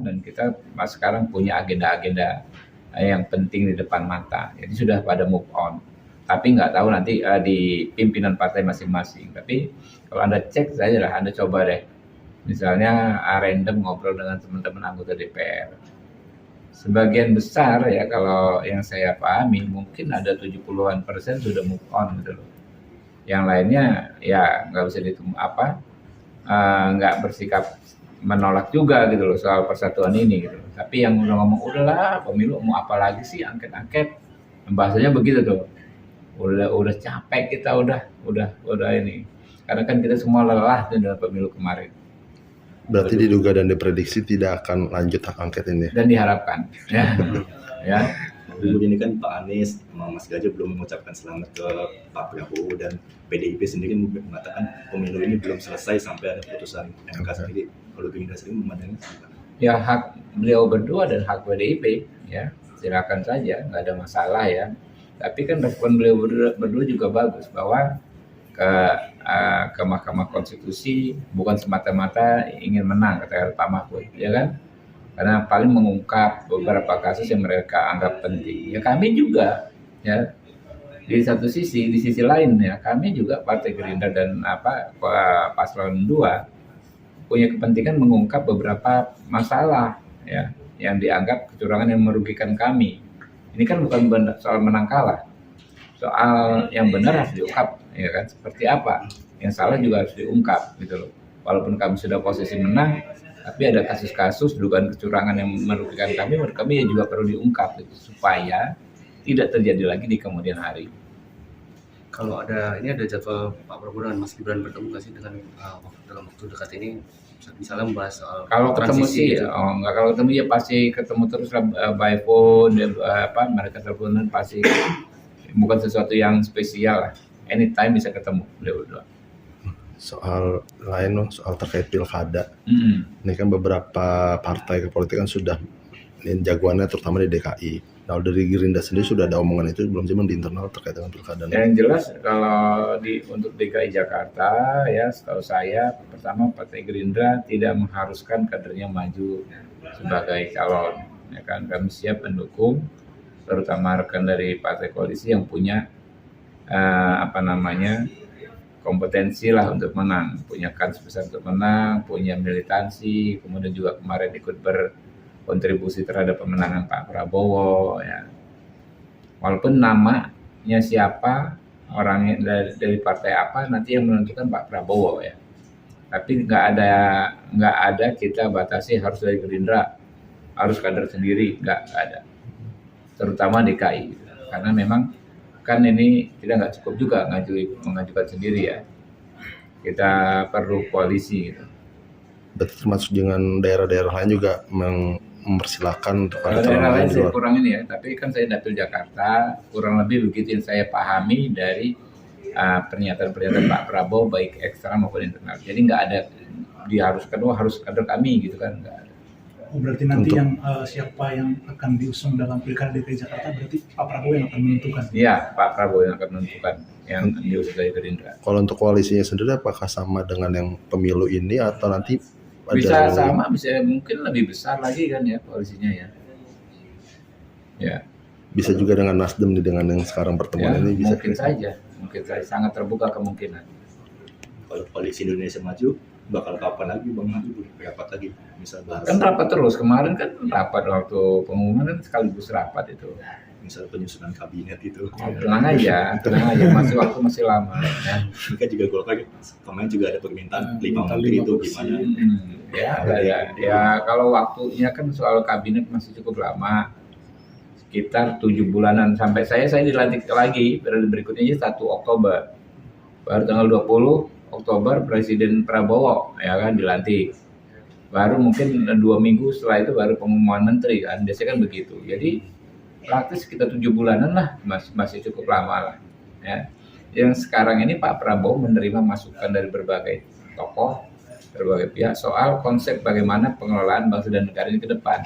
dan kita sekarang punya agenda-agenda yang penting di depan mata. Jadi sudah pada move on. Tapi nggak tahu nanti di pimpinan partai masing-masing. Tapi kalau Anda cek saja lah, Anda coba deh. Misalnya random ngobrol dengan teman-teman anggota DPR. Sebagian besar ya kalau yang saya pahami mungkin ada 70-an% sudah move on gitu loh. Yang lainnya ya nggak bisa nggak bersikap menolak juga gitu loh soal persatuan ini gitu. Tapi yang udah ngomong udahlah pemilu mau apa lagi sih angket-angket, bahasanya begitu tuh. Udah capek kita udah ini. Karena kan kita semua lelah tuh dalam pemilu kemarin. Berarti diduga dan diprediksi tidak akan lanjut hak angket ini. Dan diharapkan ya. Ya. Dulu ini kan Pak Anies sama Mas Gajah belum mengucapkan selamat ke Pak Prabowo, dan PDIP sendiri mengatakan pemilu ini belum selesai sampai ada putusan MK sendiri. Kalau Gerindra sendiri memandangnya gimana? Ya hak beliau berdua dan hak PDIP ya silakan saja, nggak ada masalah ya. Tapi kan respon beliau berdua juga bagus bahwa ke Mahkamah Konstitusi bukan semata-mata ingin menang, kata Pak Mahfud, ya kan? Karena paling mengungkap beberapa kasus yang mereka anggap penting. Ya kami juga, ya di sisi lain ya kami juga Partai Gerindra dan Paslon 2 punya kepentingan mengungkap beberapa masalah ya yang dianggap kecurangan yang merugikan kami. Ini kan bukan soal menang kalah, soal yang benar harus diungkap, ya kan? Seperti apa? Yang salah juga harus diungkap gitu loh. Walaupun kami sudah posisi menang, tapi ada kasus-kasus dugaan kecurangan yang merugikan kami, menurut kami ya juga perlu diungkap gitu, supaya tidak terjadi lagi di kemudian hari. Kalau ada jadwal Pak Prabowo dan Mas Gibran bertemu nggak sih dalam waktu dekat ini, misalnya membahas soal kalau ketemu sih gitu? Enggak, kalau ketemu ya pasti ketemu terus by phone, mereka teleponan pasti, bukan sesuatu yang spesial lah, anytime bisa ketemu berdua. Soal lain soal terkait pilkada. Ini kan beberapa partai kepolitikan sudah jagoannya terutama di DKI. Nah dari Gerindra sendiri sudah ada omongan itu belum sih di internal terkait dengan pilkada? Yang jelas kalau untuk DKI Jakarta ya setahu saya pertama Partai Gerindra tidak mengharuskan kadernya maju sebagai calon, ya kan? Kami siap mendukung terutama rekan dari partai koalisi yang punya kompetensi lah untuk menang, punya kans besar untuk menang, punya militansi, kemudian juga kemarin ikut berkontribusi terhadap pemenangan Pak Prabowo ya. Walaupun namanya siapa, orangnya dari partai apa nanti yang menentukan Pak Prabowo ya. Tapi nggak ada kita batasi harus dari Gerindra, harus kader sendiri, nggak ada. Terutama DKI, karena memang kan ini kita nggak cukup juga mengajukan sendiri ya, kita perlu koalisi gitu. Berarti termasuk dengan daerah-daerah lain juga mempersilahkan untuk ada daerah lain saya kurang ini ya, tapi kan saya dapil Jakarta kurang lebih begitu yang saya pahami dari pernyataan Pak Prabowo baik eksternal maupun internal. Jadi nggak ada diharuskan harus kader kami gitu kan, nggak ada. Berarti nanti siapa yang akan diusung dalam pilkada DKI Jakarta berarti Pak Prabowo yang akan menentukan? Iya, Pak Prabowo yang akan menentukan yang diusung dari Gerindra. Kalau untuk koalisinya sendiri apakah sama dengan yang pemilu ini atau nanti bisa sama, bisa mungkin lebih besar lagi kan ya koalisinya ya. Ya. Bisa juga dengan Nasdem dengan yang sekarang pertemuan ini bisa. Mungkin saja sangat terbuka kemungkinan. Kalau koalisi Indonesia Maju bakal kapan lagi Bang Maju rapat lagi misal bahas? Kan rapat terus, kemarin kan rapat waktu pengumuman kan sekaligus rapat itu. Misal penyusunan kabinet itu. Tenang aja, masih lama. Ya. Ini kan juga Golkar kemarin juga ada permintaan 5 menteri itu gimana? Ya kalau waktunya kan soal kabinet masih cukup lama, sekitar 7 bulanan sampai saya dilantik lagi periode berikutnya 1 Oktober, baru tanggal 20 Oktober Presiden Prabowo ya kan dilantik, baru mungkin 2 minggu setelah itu baru pengumuman menteri kan, biasanya kan begitu. Jadi praktis sekitar 7 bulanan lah, masih cukup lama lah ya. Yang sekarang ini Pak Prabowo menerima masukan dari berbagai tokoh, berbagai pihak soal konsep bagaimana pengelolaan bangsa dan negara ini ke depan.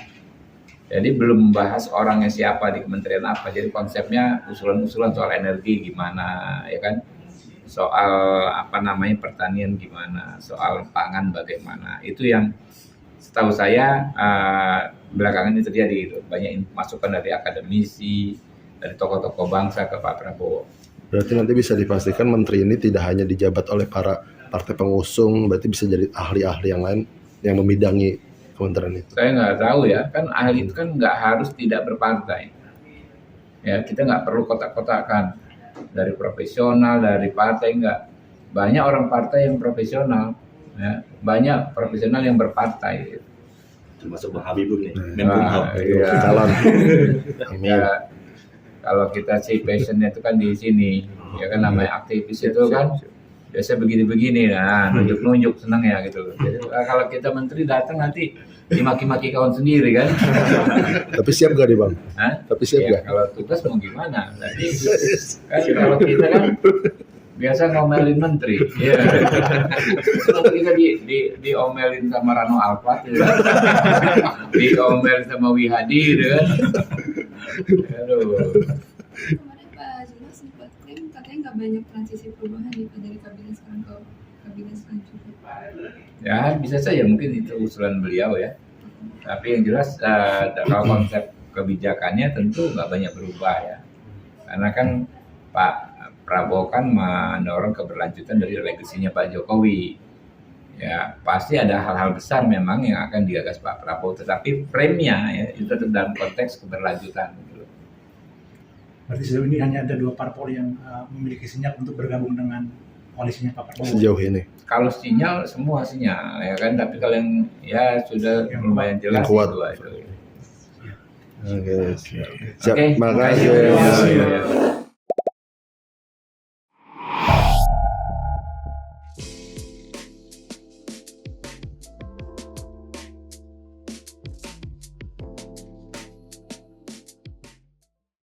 Jadi belum membahas orangnya siapa di kementerian apa, jadi konsepnya usulan-usulan soal energi gimana ya kan, soal pertanian gimana, soal pangan bagaimana, itu yang setahu saya belakangan ini terjadi itu, banyak masukan dari akademisi, dari tokoh-tokoh bangsa ke Pak Prabowo. Berarti nanti bisa dipastikan menteri ini tidak hanya dijabat oleh para partai pengusung, berarti bisa jadi ahli-ahli yang lain yang membidangi kementerian itu. Saya nggak tahu ya, kan ahli itu kan nggak harus tidak berpartai. Ya, kita nggak perlu kotak-kotakan dari profesional, dari partai, nggak. Banyak orang partai yang profesional, ya. Banyak profesional yang berpartai. Termasuk Bang Habibur nih, Nah, Menkumham. iya. Calon. Amin. Ya, kalau kita sih passionnya itu kan di sini, ya kan namanya aktivis itu kan biasa begini-begini, nah nunjuk-nunjuk senang ya gitu. Jadi kalau kita menteri datang nanti dimaki-maki kawan sendiri kan. Tapi siap gak nih Bang? Hah? Tapi siap Ya, gak? kalau tugas mau gimana? Nanti kan kalau kita kan biasa ngomelin menteri, ya. Kalau kita diomelin sama Rano Alfat, ya. Diomelin sama Wihadi, gitu kan. Aduh. Kemarin Pak Zuma sempat klaim katanya nggak banyak transisi perubahan nih Pak, dari kabinet sekarang ke kabinet selanjutnya. Ya bisa saja mungkin itu usulan beliau ya. Tapi yang jelas kalau konsep kebijakannya tentu nggak banyak berubah ya. Karena kan Pak Prabowo kan mendorong keberlanjutan dari legasinya Pak Jokowi. Ya pasti ada hal-hal besar memang yang akan digagas Pak Prabowo, tetapi frame-nya ya itu tetap dalam konteks keberlanjutan. Gitu. Berarti sejauh ini hanya ada 2 parpol yang memiliki sinyal untuk bergabung dengan koalisinya Pak Prabowo. Sejauh ini. Kalau sinyal semua sinyal ya kan, tapi kalau yang ya sudah Yang lumayan jelas yang kuat. itu. Oke, siap. Siap. Oke, Makasih. makasih. Ya, ya, ya.